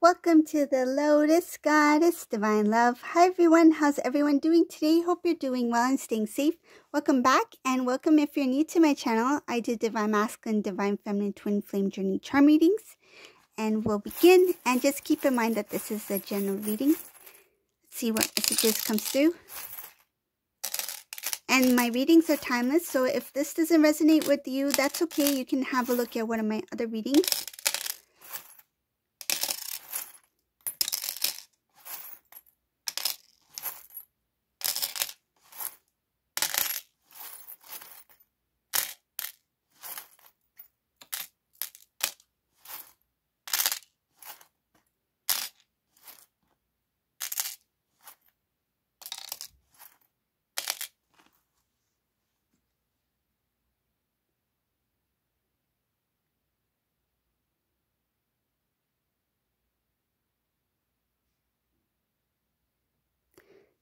Welcome to the Lotus Goddess Divine Love. Hi everyone, how's everyone doing today? Hope you're doing well and staying safe. Welcome back, and welcome if you're new to my channel. I do Divine Masculine, Divine Feminine, Twin Flame Journey Charm readings. And we'll begin, and just keep in mind that this is a general reading. Let's see what messages comes through. And my readings are timeless, so if this doesn't resonate with you, that's okay. You can have a look at one of my other readings.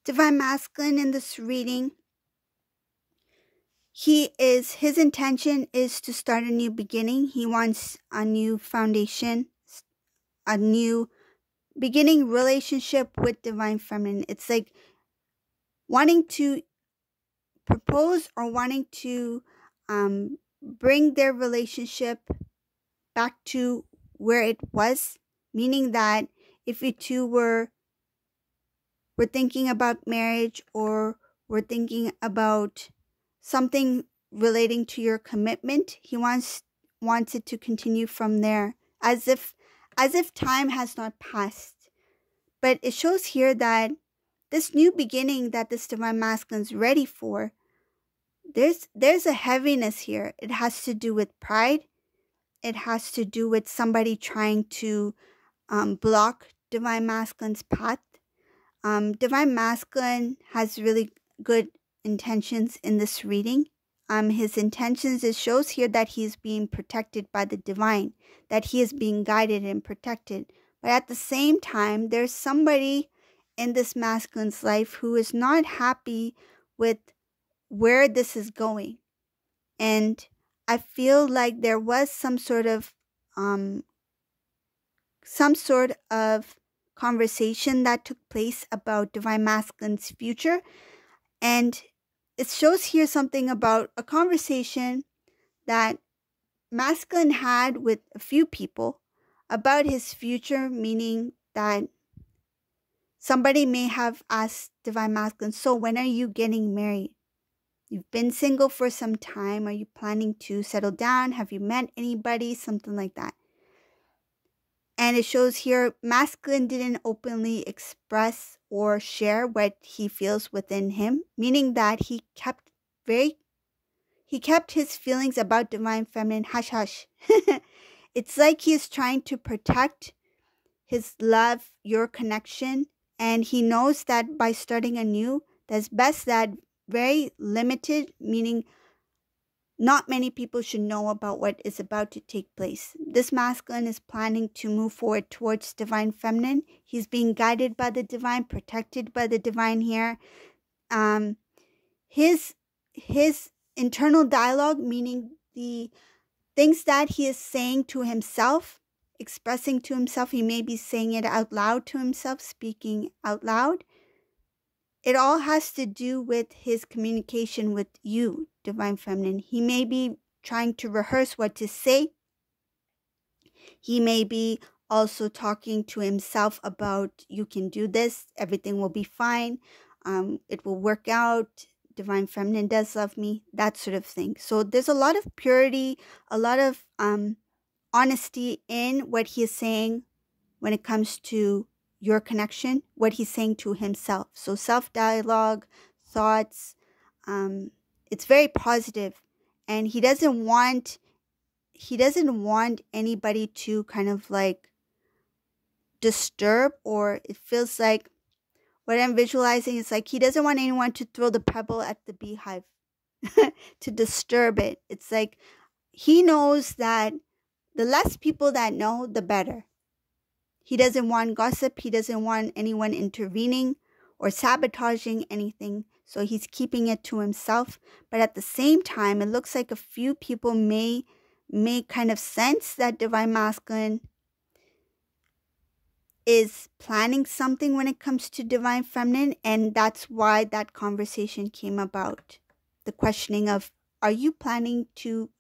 Divine Masculine, in this reading, his intention is to start a new beginning. He wants a new foundation, a new beginning relationship with Divine Feminine. It's like wanting to propose or wanting to bring their relationship back to where it was, meaning that if you two were thinking about marriage, or were thinking about something relating to your commitment, he wants it to continue from there, as if time has not passed. But it shows here that this new beginning that this Divine Masculine is ready for, there's a heaviness here. It has to do with pride. It has to do with somebody trying to block Divine Masculine's path. Divine Masculine has really good intentions in this reading. His intentions, it shows here that he's being protected by the divine, that he is being guided and protected. But at the same time, there's somebody in this masculine's life who is not happy with where this is going. And I feel like there was some sort of conversation that took place about Divine Masculine's future. And it shows here something about a conversation that Masculine had with a few people about his future, meaning that somebody may have asked Divine Masculine, so when are you getting married? You've been single for some time. Are you planning to settle down? Have you met anybody? Something like that. And it shows here Masculine didn't openly express or share what he feels within him, meaning that he kept his feelings about Divine Feminine hush hush. It's like he's trying to protect his love, your connection, and he knows that by starting anew, that's best that very limited, meaning not many people should know about what is about to take place. This Masculine is planning to move forward towards Divine Feminine. He's being guided by the divine, protected by the divine here. His internal dialogue, meaning the things that he is saying to himself, expressing to himself, he may be saying it out loud to himself, speaking out loud. It all has to do with his communication with you, Divine Feminine. He may be trying to rehearse what to say. He may be also talking to himself about, you can do this, everything will be fine, it will work out, Divine Feminine does love me, that sort of thing. So there's a lot of purity, a lot of honesty in what he is saying when it comes to your connection, what he's saying to himself. So self-dialogue, thoughts, it's very positive, and he doesn't want anybody to kind of like disturb, or it feels like what I'm visualizing is like he doesn't want anyone to throw the pebble at the beehive to disturb it. It's like he knows that the less people that know, the better. He doesn't want gossip. He doesn't want anyone intervening or sabotaging anything. So he's keeping it to himself. But at the same time, it looks like a few people may kind of sense that Divine Masculine is planning something when it comes to divine feminine, and that's why that conversation came about. The questioning of, are you planning to,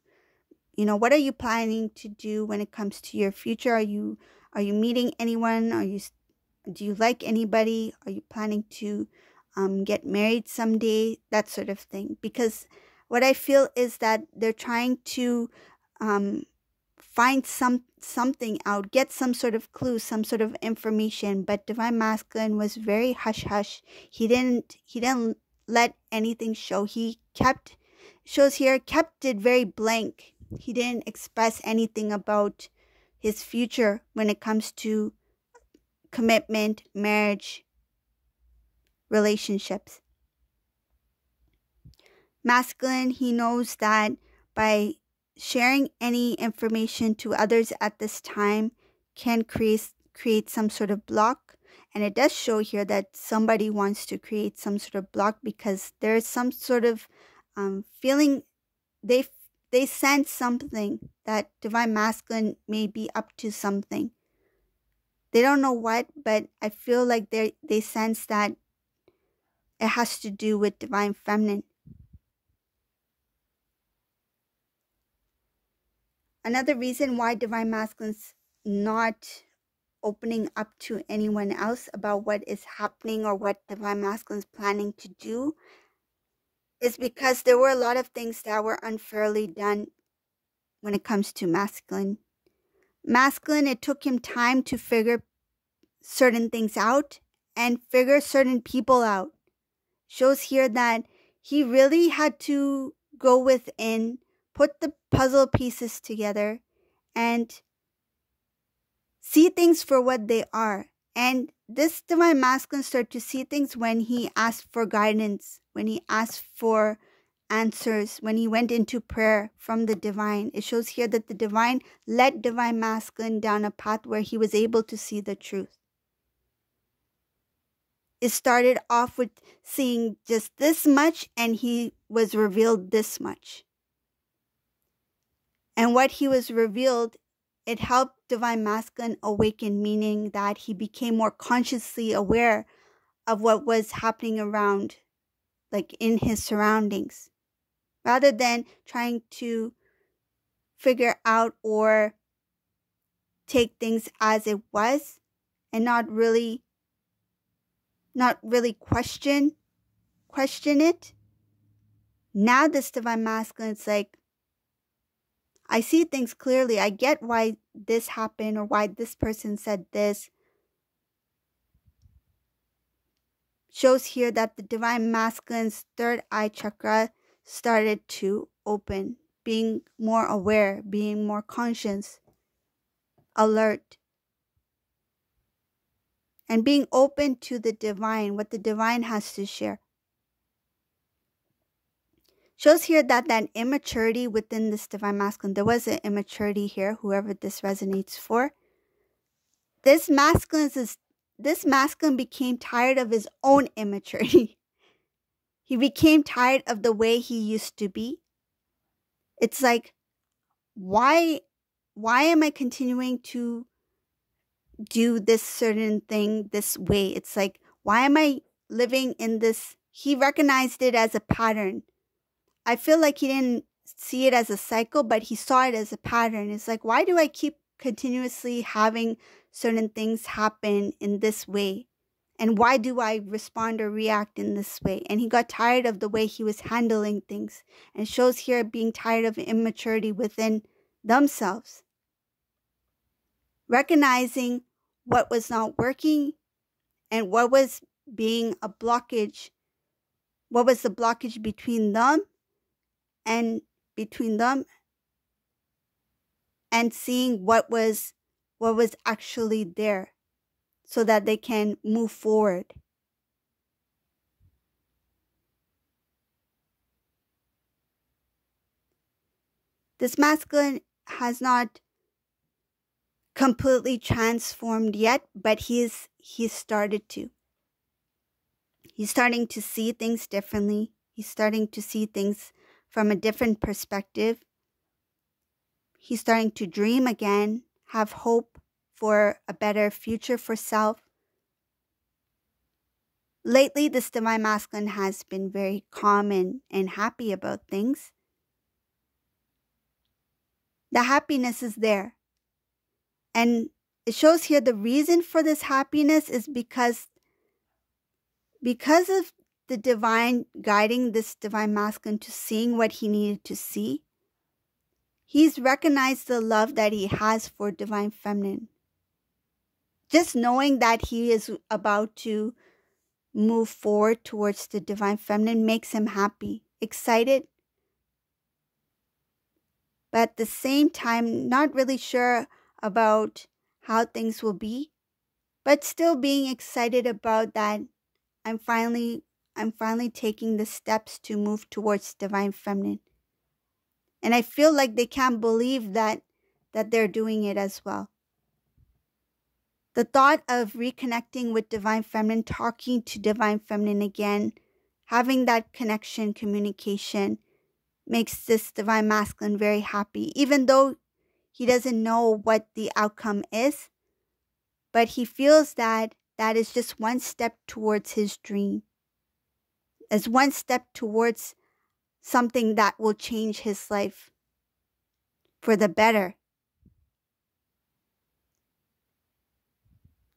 what are you planning to do when it comes to your future? Are you meeting anyone? Do you like anybody? Are you planning to get married someday? That sort of thing. Because what I feel is that they're trying to find something out, get some sort of clue, some sort of information. But Divine Masculine was very hush hush. He didn't let anything show. He kept it very blank. He didn't express anything about his future when it comes to commitment, marriage, relationships. Masculine, he knows that by sharing any information to others at this time can create some sort of block. And it does show here that somebody wants to create some sort of block because there's some sort of feeling. They sense something, that Divine Masculine may be up to something. They don't know what, but I feel like they sense that it has to do with Divine Feminine. Another reason why Divine Masculine's not opening up to anyone else about what is happening or what Divine Masculine's planning to do is because there were a lot of things that were unfairly done when it comes to Masculine. Masculine, it took him time to figure certain things out and figure certain people out. Shows here that he really had to go within, put the puzzle pieces together, and see things for what they are. And this Divine Masculine started to see things when he asked for guidance, when he asked for answers, when he went into prayer from the divine. It shows here that the divine led Divine Masculine down a path where he was able to see the truth. It started off with seeing just this much, and he was revealed this much. And what he was revealed, it helped Divine Masculine awaken, meaning that he became more consciously aware of what was happening around, like in his surroundings, rather than trying to figure out or take things as it was and not really question it. Now this Divine Masculine, it's like, I see things clearly. I get why this happened or why this person said this. Shows here that the Divine Masculine's third eye chakra started to open, being more aware, being more conscious, alert, and being open to the divine, what the divine has to share. Shows here that immaturity within this Divine Masculine, there was an immaturity here, whoever this resonates for. This masculine became tired of his own immaturity. He became tired of the way he used to be. It's like, why am I continuing to do this certain thing this way? It's like, why am I living in this? He recognized it as a pattern. I feel like he didn't see it as a cycle, but he saw it as a pattern. It's like, why do I keep continuously having certain things happen in this way? And why do I respond or react in this way? And he got tired of the way he was handling things. And shows here being tired of immaturity within themselves. Recognizing what was not working and what was being a blockage. What was the blockage between them and seeing what was actually there so that they can move forward. This masculine has not completely transformed yet, but he's started to. He's starting to see things differently. He's starting to see things from a different perspective. He's starting to dream again, have hope for a better future for self. Lately, this divine masculine has been very calm and happy about things. The happiness is there. And it shows here the reason for this happiness is because of the divine guiding this divine masculine to seeing what he needed to see. He's recognized the love that he has for divine feminine. Just knowing that he is about to move forward towards the divine feminine makes him happy, excited, but at the same time not really sure about how things will be, but still being excited about that I'm finally taking the steps to move towards divine feminine. And I feel like they can't believe that they're doing it as well. The thought of reconnecting with divine feminine, talking to divine feminine again, having that connection, communication, makes this divine masculine very happy, even though he doesn't know what the outcome is, but he feels that is just one step towards his dream, as one step towards something that will change his life for the better.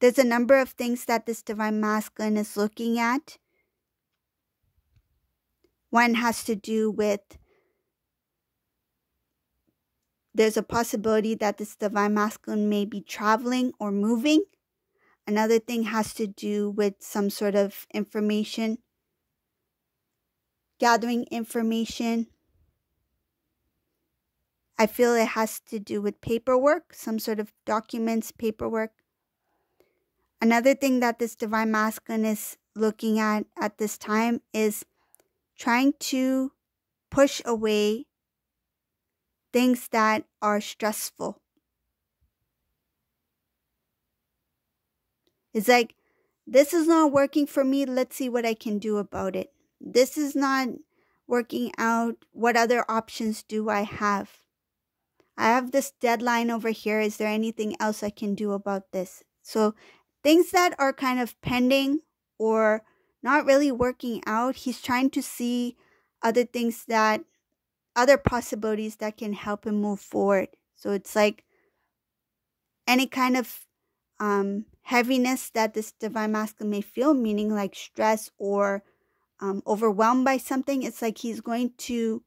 There's a number of things that this divine masculine is looking at. One has to do with, there's a possibility that this divine masculine may be traveling or moving. Another thing has to do with some sort of information, gathering information. I feel it has to do with paperwork, some sort of documents, paperwork. Another thing that this divine masculine is looking at this time is trying to push away things that are stressful. It's like, this is not working for me. Let's see what I can do about it. This is not working out. What other options do I have? I have this deadline over here. Is there anything else I can do about this? So things that are kind of pending or not really working out, he's trying to see other things other possibilities that can help him move forward. So it's like any kind of heaviness that this divine masculine may feel, meaning like stress or overwhelmed by something. It's like he's no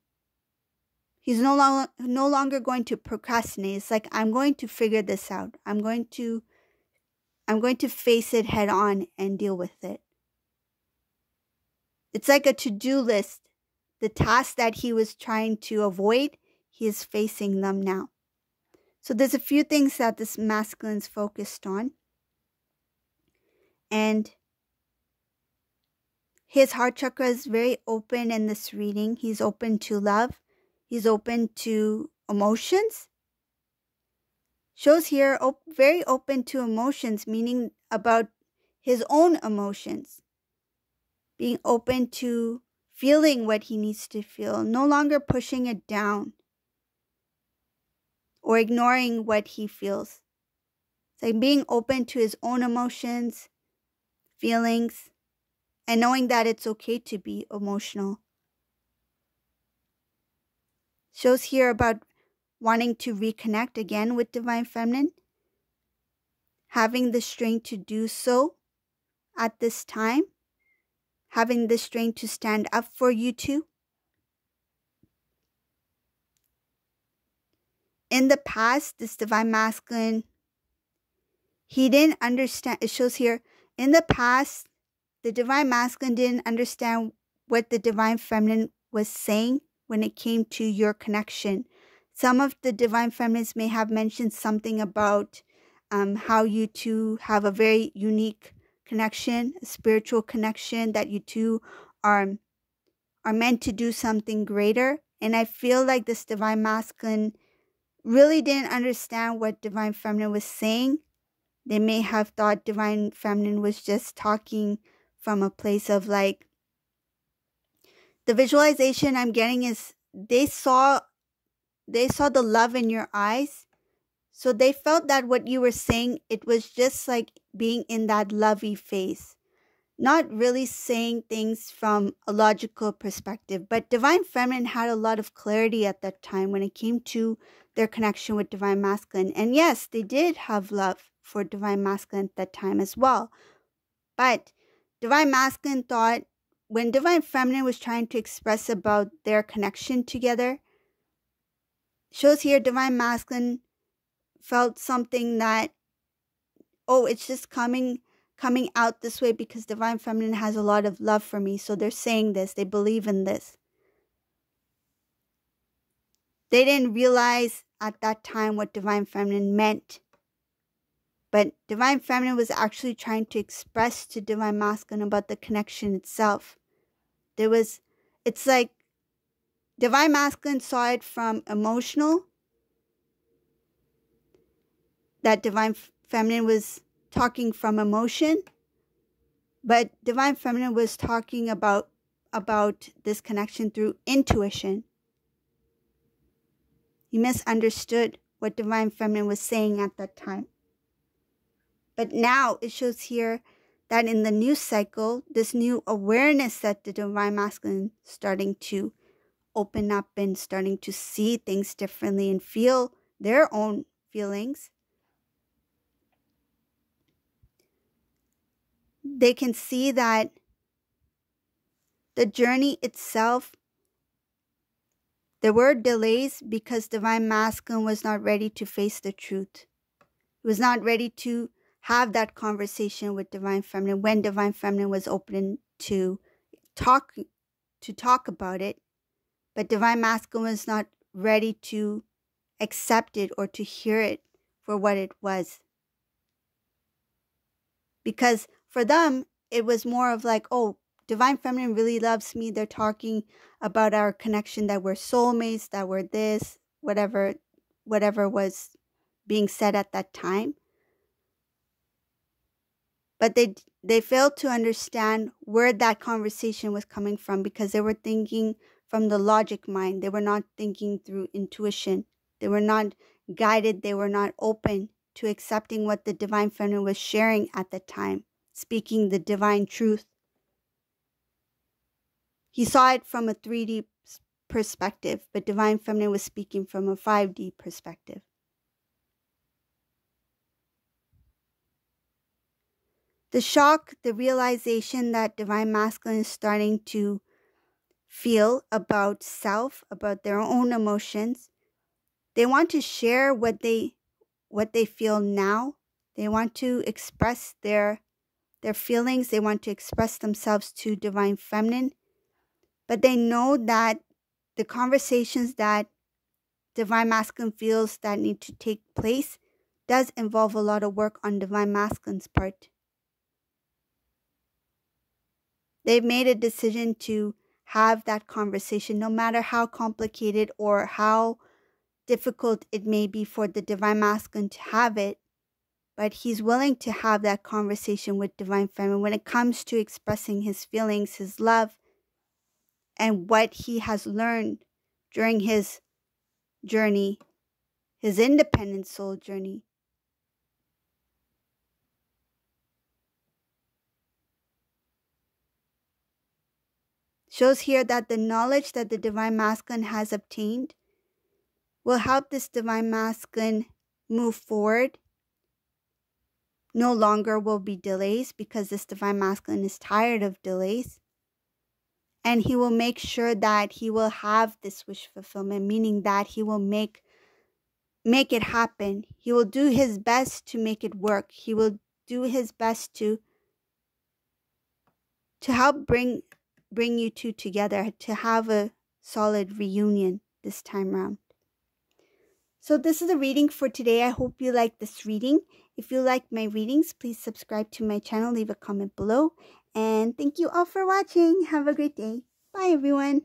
longer going to procrastinate. It's like, I'm going to figure this out. I'm going to face it head on and deal with it. It's like a to-do list. The tasks that he was trying to avoid, he is facing them now. So there's a few things that this masculine's focused on. And his heart chakra is very open in this reading. He's open to love. He's open to emotions. Shows here very open to emotions, meaning about his own emotions. Being open to feeling what he needs to feel, no longer pushing it down or ignoring what he feels. It's like being open to his own emotions, feelings, and knowing that it's okay to be emotional. Shows here about wanting to reconnect again with divine feminine, having the strength to do so at this time, having the strength to stand up for you two. In the past, this divine masculine, he didn't understand. It shows here, in the past, the divine masculine didn't understand what the divine feminine was saying when it came to your connection. Some of the divine feminines may have mentioned something about how you two have a very unique connection, a spiritual connection, that you two are meant to do something greater. And I feel like this divine masculine really didn't understand what divine feminine was saying. They may have thought divine feminine was just talking from a place of like, the visualization I'm getting is they saw the love in your eyes. So they felt that what you were saying, it was just like being in that lovey phase, not really saying things from a logical perspective. But Divine Feminine had a lot of clarity at that time when it came to their connection with Divine Masculine. And yes, they did have love for Divine Masculine at that time as well. But Divine Masculine thought when Divine Feminine was trying to express about their connection together, shows here Divine Masculine felt something that, oh, it's just coming out this way because Divine Feminine has a lot of love for me. So they're saying this. They believe in this. They didn't realize at that time what Divine Feminine meant. But Divine Feminine was actually trying to express to Divine Masculine about the connection itself. It's like Divine Masculine saw it from emotional, that Divine Feminine was talking from emotion, but Divine Feminine was talking about this connection through intuition. He misunderstood what Divine Feminine was saying at that time. But now it shows here that in the new cycle, this new awareness that the Divine Masculine is starting to open up and starting to see things differently and feel their own feelings. They can see that the journey itself, there were delays because Divine Masculine was not ready to face the truth. He was not ready to have that conversation with Divine Feminine when Divine Feminine was open to talk about it. But Divine Masculine was not ready to accept it or to hear it for what it was. Because for them, it was more of like, oh, Divine Feminine really loves me. They're talking about our connection, that we're soulmates, that we're this, whatever was being said at that time. But they failed to understand where that conversation was coming from because they were thinking from the logic mind. They were not thinking through intuition. They were not guided. They were not open to accepting what the Divine Feminine was sharing at the time, speaking the divine truth. He saw it from a 3D perspective, but Divine Feminine was speaking from a 5D perspective. The shock, the realization that Divine Masculine is starting to feel about self, about their own emotions. They want to share what they feel now. They want to express their feelings. They want to express themselves to Divine Feminine. But they know that the conversations that Divine Masculine feels that need to take place does involve a lot of work on Divine Masculine's part. They've made a decision to have that conversation, no matter how complicated or how difficult it may be for the Divine Masculine to have it. But he's willing to have that conversation with Divine Feminine when it comes to expressing his feelings, his love, and what he has learned during his journey, his independent soul journey. Shows here that the knowledge that the Divine Masculine has obtained will help this Divine Masculine move forward. No longer will be delays because this Divine Masculine is tired of delays. And he will make sure that he will have this wish fulfillment, meaning that he will make it happen. He will do his best to make it work. He will do his best to help bring you two together, to have a solid reunion this time around. So this is the reading for today. I hope you like this reading. If you like my readings, please subscribe to my channel, leave a comment below. And thank you all for watching. Have a great day. Bye everyone.